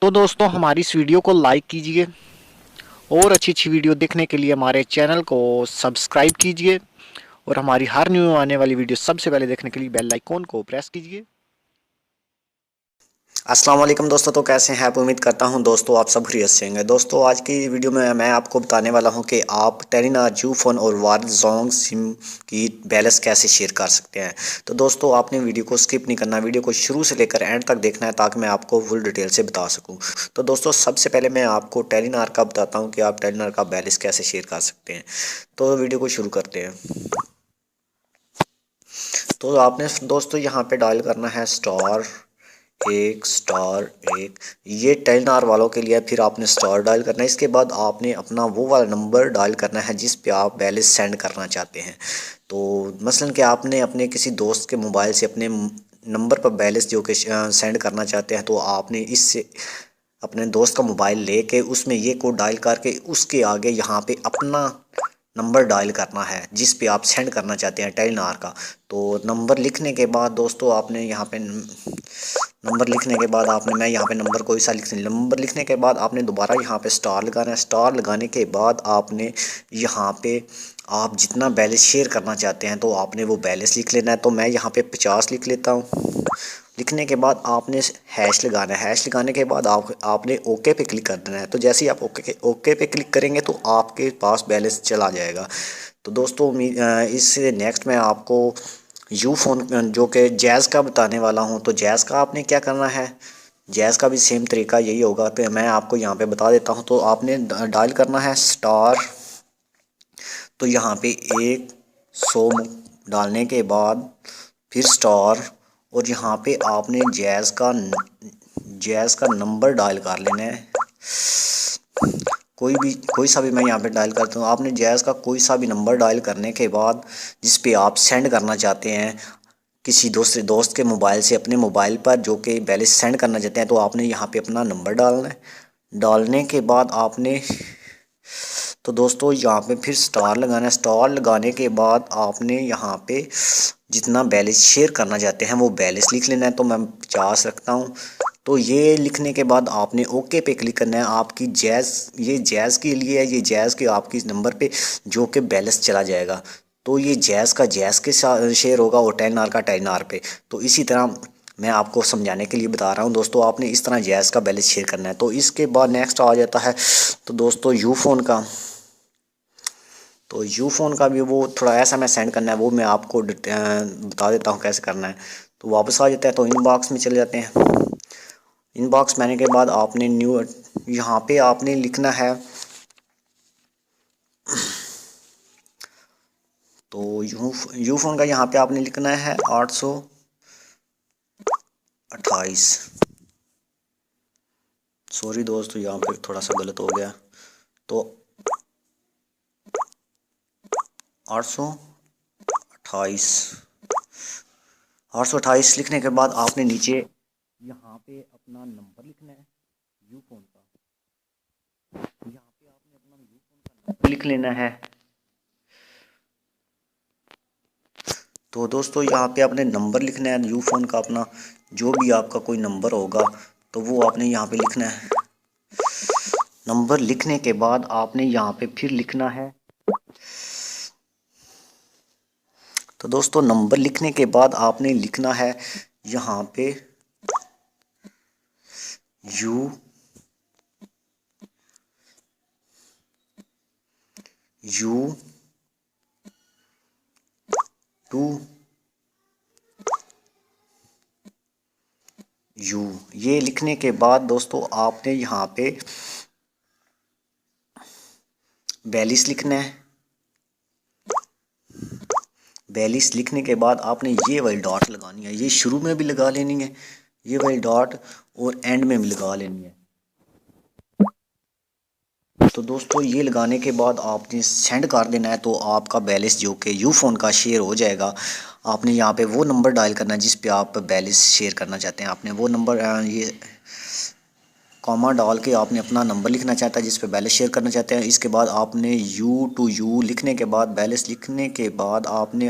तो दोस्तों हमारी इस वीडियो को लाइक कीजिए और अच्छी अच्छी वीडियो देखने के लिए हमारे चैनल को सब्सक्राइब कीजिए और हमारी हर न्यू आने वाली वीडियो सबसे पहले देखने के लिए बेल आइकॉन को प्रेस कीजिए। अस्सलाम वालेकुम दोस्तों, तो कैसे हैं आप? उम्मीद करता हूं दोस्तों आप सब खैरियत से होंगे। दोस्तों आज की वीडियो में मैं आपको बताने वाला हूं कि आप टेलीनॉर यूफोन और वारज़ोन सिम की बैलेंस कैसे शेयर कर सकते हैं। तो दोस्तों आपने वीडियो को स्किप नहीं करना, वीडियो को शुरू से लेकर एंड तक देखना है ताकि मैं आपको फुल डिटेल से बता सकूँ। तो दोस्तों सबसे पहले मैं आपको टेलीनॉर का बताता हूँ कि आप टेलीनॉर का बैलेंस कैसे शेयर कर सकते हैं। तो वीडियो को शुरू करते हैं। तो आपने दोस्तों यहाँ पे डायल करना है *1*1। ये टेलीनॉर वालों के लिए। फिर आपने स्टार डायल करना है। इसके बाद आपने अपना वो वाला नंबर डायल करना है जिस पे आप बैलेंस सेंड करना चाहते हैं। तो मसलन कि आपने अपने किसी दोस्त के मोबाइल से अपने नंबर पर बैलेंस जो कि सेंड करना चाहते हैं, तो आपने इससे अपने दोस्त का मोबाइल लेके उसमें ये कोड डायल करके उसके आगे यहाँ पे अपना नंबर डायल करना है जिस पे आप सेंड करना चाहते हैं टेलीनॉर का। तो नंबर लिखने के बाद दोस्तों आपने यहाँ पे नंबर लिखने के बाद आपने मैं यहाँ पे नंबर कोई सा नंबर लिखने के बाद आपने दोबारा यहाँ पे स्टार लगाना है। स्टार लगाने के बाद आपने यहाँ पे आप जितना बैलेंस शेयर करना चाहते हैं तो आपने वो बैलेंस लिख लेना है। तो मैं यहाँ पे 50 लिख लेता हूँ। लिखने के बाद आपने हैश लगाना है। हैश लगाने के बाद आपने ओके पे क्लिक कर देना है। तो जैसे ही आप ओके पे क्लिक करेंगे तो आपके पास बैलेंस चला जाएगा। तो दोस्तों इससे नेक्स्ट मैं आपको यूफोन जो कि जैज़ का बताने वाला हूं। तो जैज़ का आपने क्या करना है, जैज़ का भी सेम तरीका यही होगा। तो मैं आपको यहाँ पे बता देता हूं। तो आपने डायल करना है स्टार, तो यहाँ पे 100 डालने के बाद फिर स्टार, और यहाँ पे आपने जैज़ का नंबर डायल कर लेना है। कोई सा भी मैं यहाँ पे डायल करता हूँ। आपने जैज़ का कोई सा भी नंबर डायल करने के बाद जिस पे आप सेंड करना चाहते हैं किसी दूसरे दोस्त के मोबाइल से अपने मोबाइल पर जो कि बैलेंस सेंड करना चाहते हैं, तो आपने यहाँ पे अपना नंबर डालना है। डालने के बाद आपने तो दोस्तों यहाँ पे फिर स्टार लगाना है। स्टार लगाने के बाद आपने यहाँ पे जितना बैलेंस शेयर करना चाहते हैं वो बैलेंस लिख लेना है। तो मैं 50 रखता हूँ। तो ये लिखने के बाद आपने ओके पे क्लिक करना है। आपकी ये जैज़ के लिए है, ये जैज़ के आपकी नंबर पे जो कि बैलेंस चला जाएगा। तो ये जैज़ के साथ शेयर होगा और टेलीनॉर का टेलीनॉर पे। तो इसी तरह मैं आपको समझाने के लिए बता रहा हूँ दोस्तों, आपने इस तरह जैज़ का बैलेंस शेयर करना है। तो इसके बाद नेक्स्ट आ जाता है तो दोस्तों यूफोन का। तो यूफोन का भी वो थोड़ा ऐसा मैं सेंड करना है, वो मैं आपको बता देता हूँ कैसे करना है। तो वापस आ जाता है तो इनबॉक्स में चले जाते हैं। इनबॉक्स में आने के बाद आपने न्यू यहाँ पे आपने लिखना है। तो यूफोन का यहाँ पे आपने लिखना है 828। सॉरी दोस्तों यहाँ पे थोड़ा सा गलत हो गया। तो 828 लिखने के बाद आपने नीचे यहाँ पे अपना नंबर लिखना है यूफोन का। यहाँ पे आपने अपना यूफोन का नंबर लिख लेना है। तो दोस्तों यहाँ पे आपने नंबर लिखना है यूफोन का, अपना जो भी आपका कोई नंबर होगा तो वो आपने यहाँ पे लिखना है। नंबर लिखने के बाद आपने यहाँ पे फिर लिखना है। तो दोस्तों नंबर लिखने के बाद आपने लिखना है यहाँ पे यू ये लिखने के बाद दोस्तों आपने यहाँ पे बैलेंस लिखना है। बैलेंस लिखने के बाद आपने ये वाली डॉट लगानी है, ये शुरू में भी लगा लेनी है ये वाली डॉट, और एंड में भी लगा लेनी है। तो दोस्तों ये लगाने के बाद आपने सेंड कर देना है। तो आपका बैलेंस जो कि यूफोन का शेयर हो जाएगा। आपने यहाँ पे वो नंबर डायल करना है जिस पे आप बैलेंस शेयर करना चाहते हैं। आपने वो नंबर ये कॉमा डाल के आपने अपना नंबर लिखना चाहता है जिस पे बैलेंस शेयर करना चाहते हैं। इसके बाद आपने यू लिखने के बाद बैलेंस लिखने के बाद आपने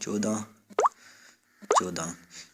14۔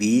.B